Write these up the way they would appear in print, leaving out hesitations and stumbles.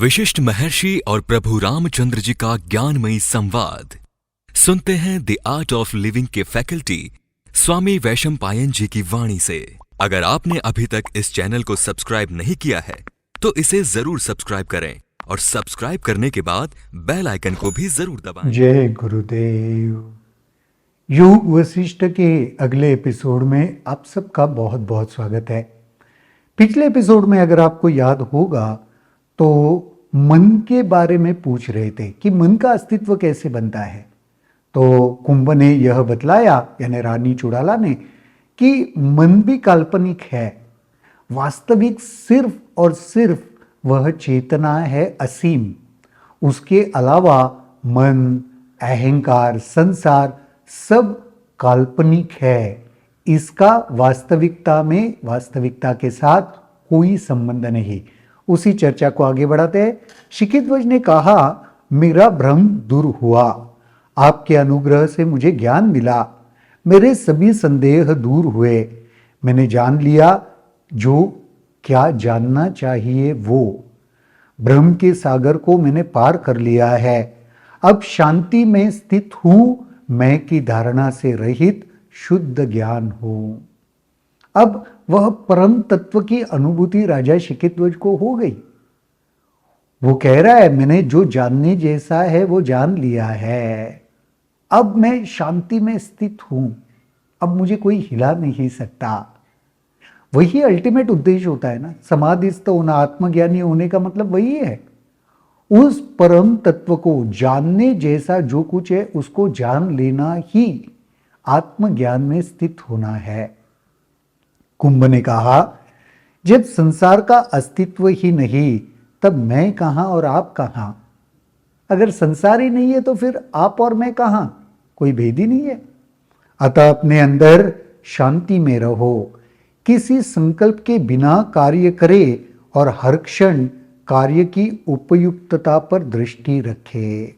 विशिष्ट महर्षि और प्रभु रामचंद्र जी का ज्ञानमयी संवाद सुनते हैं द आर्ट ऑफ लिविंग के फैकल्टी स्वामी वैशंपायन जी की वाणी से। अगर आपने अभी तक इस चैनल को सब्सक्राइब नहीं किया है तो इसे जरूर सब्सक्राइब करें और सब्सक्राइब करने के बाद बेल आइकन को भी जरूर दबाएं। जय गुरुदेव। योग वशिष्ठ के अगले एपिसोड में आप सबका बहुत बहुत स्वागत है। पिछले एपिसोड में अगर आपको याद होगा तो मन के बारे में पूछ रहे थे कि मन का अस्तित्व कैसे बनता है। तो कुंभ ने यह बतलाया, यानी रानी चुड़ाला ने, कि मन भी काल्पनिक है। वास्तविक सिर्फ और सिर्फ वह चेतना है असीम। उसके अलावा मन, अहंकार, संसार सब काल्पनिक है। इसका वास्तविकता के साथ कोई संबंध नहीं। उसी चर्चा को आगे बढ़ाते हैं। शिखिध्वज ने कहा, मेरा भ्रम दूर हुआ, आपके अनुग्रह से मुझे ज्ञान मिला, मेरे सभी संदेह दूर हुए, मैंने जान लिया जो क्या जानना चाहिए वो। भ्रम के सागर को मैंने पार कर लिया है। अब शांति में स्थित हूं, मैं की धारणा से रहित शुद्ध ज्ञान हूं। अब वह परम तत्व की अनुभूति राजा शिखिध्वज को हो गई। वो कह रहा है, मैंने जो जानने जैसा है वो जान लिया है। अब मैं शांति में स्थित हूं, अब मुझे कोई हिला नहीं सकता। वही अल्टीमेट उद्देश्य होता है ना, समाधिस्थ होना, आत्मज्ञानी होने का मतलब वही है। उस परम तत्व को जानने जैसा जो कुछ है उसको जान लेना ही आत्मज्ञान में स्थित होना है। कुंभ ने कहा, जब संसार का अस्तित्व ही नहीं तब मैं कहां और आप कहां। अगर संसार ही नहीं है तो फिर आप और मैं कहां, कोई भेद ही नहीं है। अतः अपने अंदर शांति में रहो, किसी संकल्प के बिना कार्य करे और हर क्षण कार्य की उपयुक्तता पर दृष्टि रखे।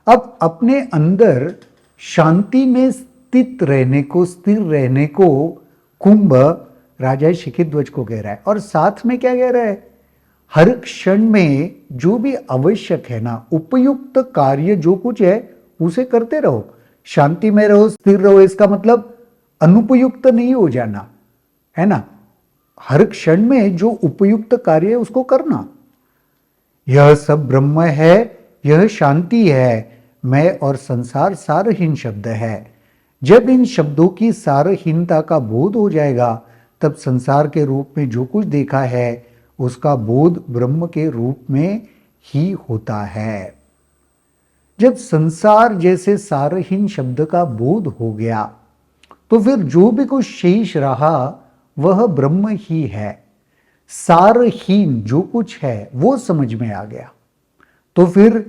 अब अपने अंदर शांति में स्थित रहने को, स्थिर रहने को कुंभ राजा शिखिध्वज को कह रहा है। और साथ में क्या कह रहा है, हर क्षण में जो भी आवश्यक है ना, उपयुक्त कार्य जो कुछ है उसे करते रहो। शांति में रहो, स्थिर रहो, इसका मतलब अनुपयुक्त नहीं हो जाना है ना। हर क्षण में जो उपयुक्त कार्य है उसको करना। यह सब ब्रह्म है, यह शांति है, मैं और संसार सारहीन शब्द है। जब इन शब्दों की सारहीनता का बोध हो जाएगा तब संसार के रूप में जो कुछ देखा है उसका बोध ब्रह्म के रूप में ही होता है। जब संसार जैसे सारहीन शब्द का बोध हो गया तो फिर जो भी कुछ शेष रहा वह ब्रह्म ही है। सारहीन जो कुछ है वो समझ में आ गया तो फिर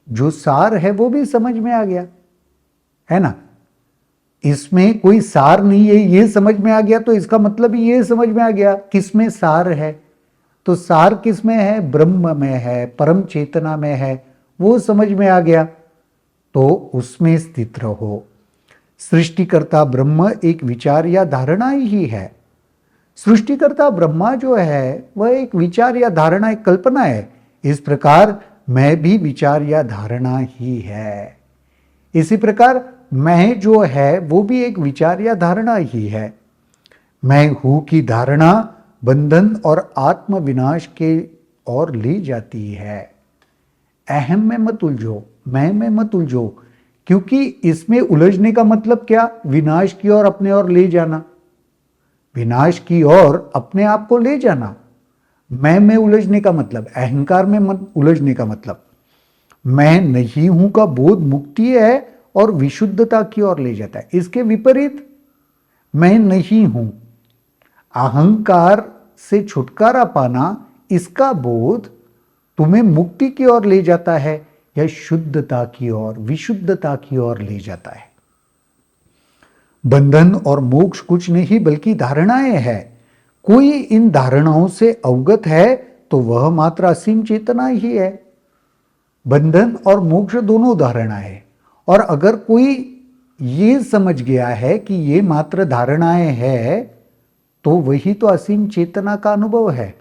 जो सार है वो भी समझ में आ गया, है ना। इसमें कोई सार नहीं है ये समझ में आ गया तो इसका मतलब ये समझ में आ गया किसमें सार है। तो सार किसमें है, ब्रह्म में है, परम चेतना में है, वो समझ में आ गया तो उसमें स्थित रहो। सृष्टिकर्ता ब्रह्म एक विचार या धारणा ही है। सृष्टिकर्ता ब्रह्मा जो है वह एक विचार या धारणा, एक कल्पना है। इस प्रकार मैं भी विचार या धारणा ही है। इसी प्रकार मैं जो है वो भी एक विचार या धारणा ही है। मैं हूं की धारणा बंधन और आत्म विनाश के ओर ले जाती है। अहम में मत उलझो, मैं में मत उलझो, क्योंकि इसमें उलझने का मतलब क्या, विनाश की ओर अपने ओर ले जाना, विनाश की ओर अपने आप को ले जाना। मैं में उलझने का मतलब, अहंकार में मत उलझने का मतलब, मैं नहीं हूं का बोध मुक्ति है और विशुद्धता की ओर ले जाता है। इसके विपरीत मैं नहीं हूं, अहंकार से छुटकारा पाना, इसका बोध तुम्हें मुक्ति की ओर ले जाता है या शुद्धता की ओर, विशुद्धता की ओर ले जाता है। बंधन और मोक्ष कुछ नहीं बल्कि धारणाएं हैं। कोई इन धारणाओं से अवगत है तो वह मात्र असीम चेतना ही है। बंधन और मोक्ष दोनों धारणाएं हैं। और अगर कोई ये समझ गया है कि ये मात्र धारणाएं हैं तो वही तो असीम चेतना का अनुभव है।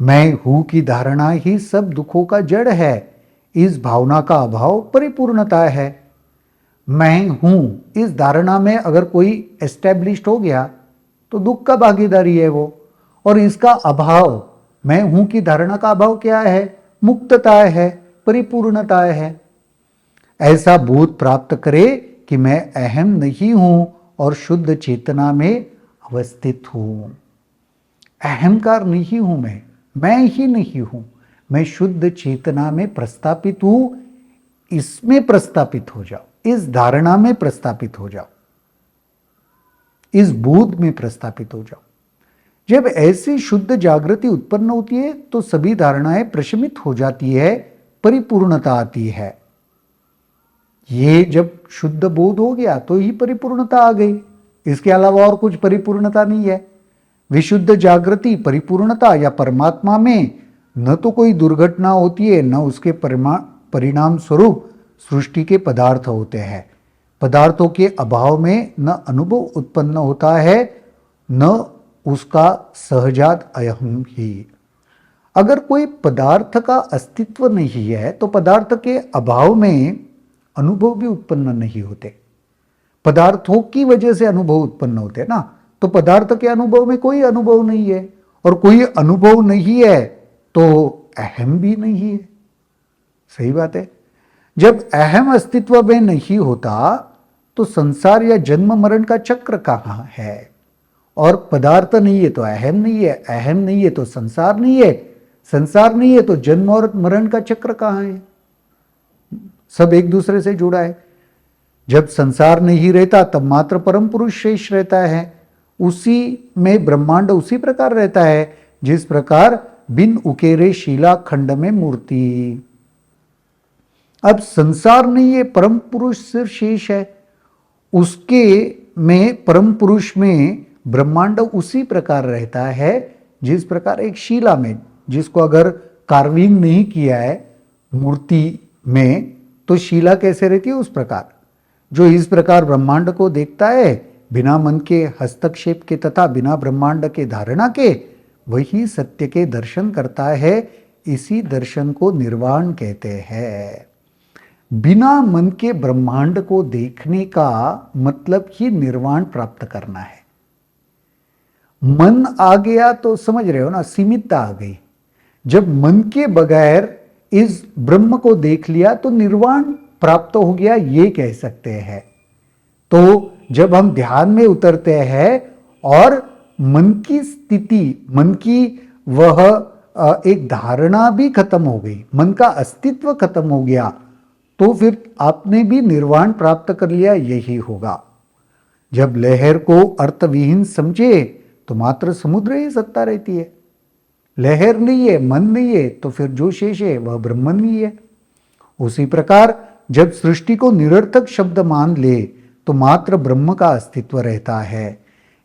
मैं हूं की धारणा ही सब दुखों का जड़ है। इस भावना का अभाव परिपूर्णता है। मैं हूं इस धारणा में अगर कोई एस्टेब्लिश्ड हो गया तो दुख का भागीदारी है वो। और इसका अभाव, मैं हूं की धारणा का अभाव क्या है? मुक्तता है, परिपूर्णता है। ऐसा बोध प्राप्त करे कि मैं अहम नहीं हूं और शुद्ध चेतना में अवस्थित हूं। अहंकार नहीं हूं मैं ही नहीं हूं, मैं शुद्ध चेतना में प्रस्थापित हूं। इसमें प्रस्थापित हो जाओ, इस धारणा में प्रस्थापित हो जाओ, इस बोध में प्रस्थापित हो जाओ। जब ऐसी शुद्ध जागृति उत्पन्न होती है तो सभी धारणाएं प्रशमित हो जाती है, परिपूर्णता आती है। ये जब शुद्ध बोध हो गया तो ही परिपूर्णता आ गई, इसके अलावा और कुछ परिपूर्णता नहीं है। विशुद्ध जागृति, परिपूर्णता या परमात्मा में न तो कोई दुर्घटना होती है, न उसके परिणाम स्वरूप सृष्टि के पदार्थ होते हैं। पदार्थों के अभाव में न अनुभव उत्पन्न होता है, न उसका सहजात अहम ही। अगर कोई पदार्थ का अस्तित्व नहीं है तो पदार्थ के अभाव में अनुभव भी उत्पन्न नहीं होते। पदार्थों की वजह से अनुभव उत्पन्न होते हैं ना, तो पदार्थ के अनुभव में कोई अनुभव नहीं है, और कोई अनुभव नहीं है तो अहम भी नहीं है। सही बात है। जब अहम अस्तित्व में नहीं होता तो संसार या जन्म मरण का चक्र कहां है? और पदार्थ नहीं है तो अहम नहीं है, अहम नहीं है तो संसार नहीं है, संसार नहीं है तो जन्म और मरण का चक्र कहां है? सब एक दूसरे से जुड़ा है। जब संसार नहीं रहता तब मात्र परम पुरुष शेष रहता है। उसी में ब्रह्मांड उसी प्रकार रहता है जिस प्रकार बिन उकेरे शिला खंड में मूर्ति। अब संसार नहीं है, परम पुरुष सिर्फ शेष है। उसके में, परम पुरुष में ब्रह्मांड उसी प्रकार रहता है जिस प्रकार एक शिला में, जिसको अगर कार्विंग नहीं किया है मूर्ति में तो शिला कैसे रहती है उस प्रकार। जो इस प्रकार ब्रह्मांड को देखता है बिना मन के हस्तक्षेप के तथा बिना ब्रह्मांड के धारणा के, वही सत्य के दर्शन करता है। इसी दर्शन को निर्वाण कहते हैं। बिना मन के ब्रह्मांड को देखने का मतलब ही निर्वाण प्राप्त करना है। मन आ गया तो समझ रहे हो ना, सीमितता आ गई। जब मन के बगैर इस ब्रह्म को देख लिया तो निर्वाण प्राप्त हो गया, ये कह सकते हैं। तो जब हम ध्यान में उतरते हैं और मन की स्थिति, मन की वह एक धारणा भी खत्म हो गई, मन का अस्तित्व खत्म हो गया, तो फिर आपने भी निर्वाण प्राप्त कर लिया, यही होगा। जब लहर को अर्थविहीन समझे तो मात्र समुद्र ही सत्ता रहती है। लहर नहीं है, मन नहीं है, तो फिर जो शेष है वह ब्रह्म नहीं है। उसी प्रकार जब सृष्टि को निरर्थक शब्द मान ले तो मात्र ब्रह्म का अस्तित्व रहता है।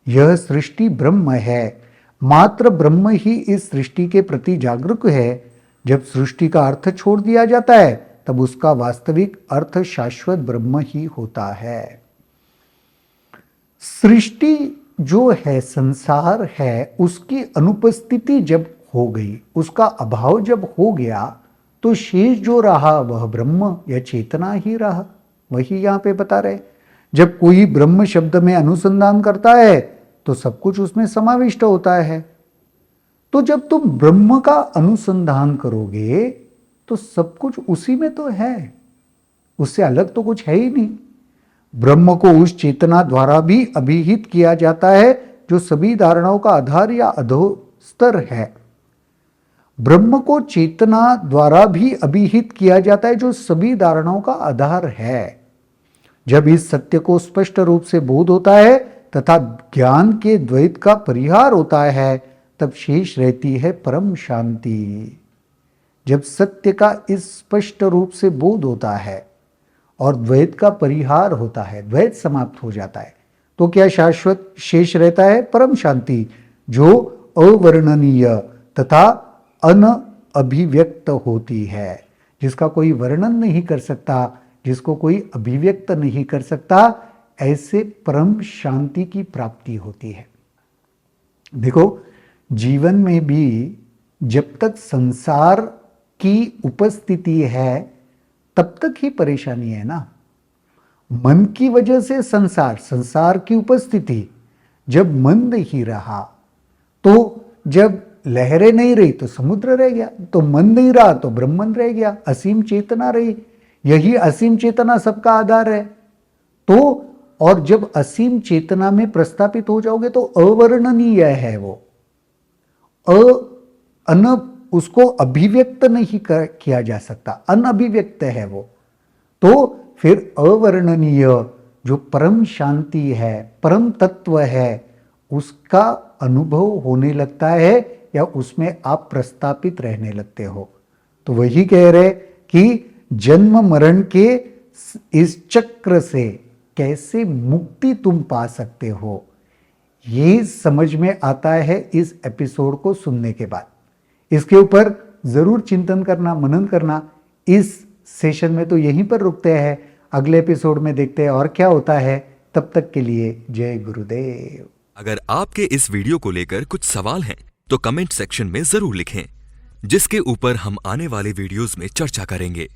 यह सृष्टि ब्रह्म है, मात्र ब्रह्म ही इस सृष्टि के प्रति जागरूक है। जब सृष्टि का अर्थ छोड़ दिया जाता है तब उसका वास्तविक अर्थ शाश्वत ब्रह्म ही होता है। सृष्टि जो है, संसार है, उसकी अनुपस्थिति जब हो गई, उसका अभाव जब हो गया, तो शेष जो रहा वह ब्रह्म या चेतना ही रहा। वही यहां पे बता रहे। जब कोई ब्रह्म शब्द में अनुसंधान करता है तो सब कुछ उसमें समाविष्ट होता है। तो जब तुम ब्रह्म का अनुसंधान करोगे तो सब कुछ उसी में तो है, उससे अलग तो कुछ है ही नहीं। ब्रह्म को उस चेतना द्वारा भी अभिहित किया जाता है जो सभी धारणाओं का आधार या अधोस्तर है। ब्रह्म को चेतना द्वारा भी अभिहित किया जाता है जो सभी धारणाओं का आधार है। जब इस सत्य को स्पष्ट रूप से बोध होता है तथा ज्ञान के द्वैत का परिहार होता है, तब शेष रहती है परम शांति। जब सत्य का इस स्पष्ट रूप से बोध होता है और द्वैत का परिहार होता है, द्वैत समाप्त हो जाता है, तो क्या शाश्वत शेष रहता है? परम शांति, जो अवर्णनीय तथा अनअभिव्यक्त होती है, जिसका कोई वर्णन नहीं कर सकता, जिसको कोई अभिव्यक्त नहीं कर सकता। ऐसे परम शांति की प्राप्ति होती है। देखो, जीवन में भी जब तक संसार की उपस्थिति है तब तक ही परेशानी है ना। मन की वजह से संसार की उपस्थिति, जब मन नहीं रहा तो जब लहरें नहीं रही तो समुद्र रह गया, तो मन नहीं रहा तो ब्रह्मन रह गया, असीम चेतना रही। यही असीम चेतना सबका आधार है। तो और जब असीम चेतना में प्रस्थापित हो जाओगे तो अवर्णनीय है वो, उसको अभिव्यक्त नहीं किया जा सकता, अनअभिव्यक्त है वो। तो फिर अवर्णनीय जो परम शांति है, परम तत्व है, उसका अनुभव होने लगता है या उसमें आप प्रस्थापित रहने लगते हो। तो वही कह रहे कि जन्म मरण के इस चक्र से कैसे मुक्ति तुम पा सकते हो, ये समझ में आता है इस एपिसोड को सुनने के बाद। इसके ऊपर जरूर चिंतन करना, मनन करना। इस सेशन में तो यहीं पर रुकते हैं, अगले एपिसोड में देखते हैं और क्या होता है। तब तक के लिए जय गुरुदेव। अगर आपके इस वीडियो को लेकर कुछ सवाल हैं तो कमेंट सेक्शन में जरूर लिखें, जिसके ऊपर हम आने वाले वीडियोस में चर्चा करेंगे।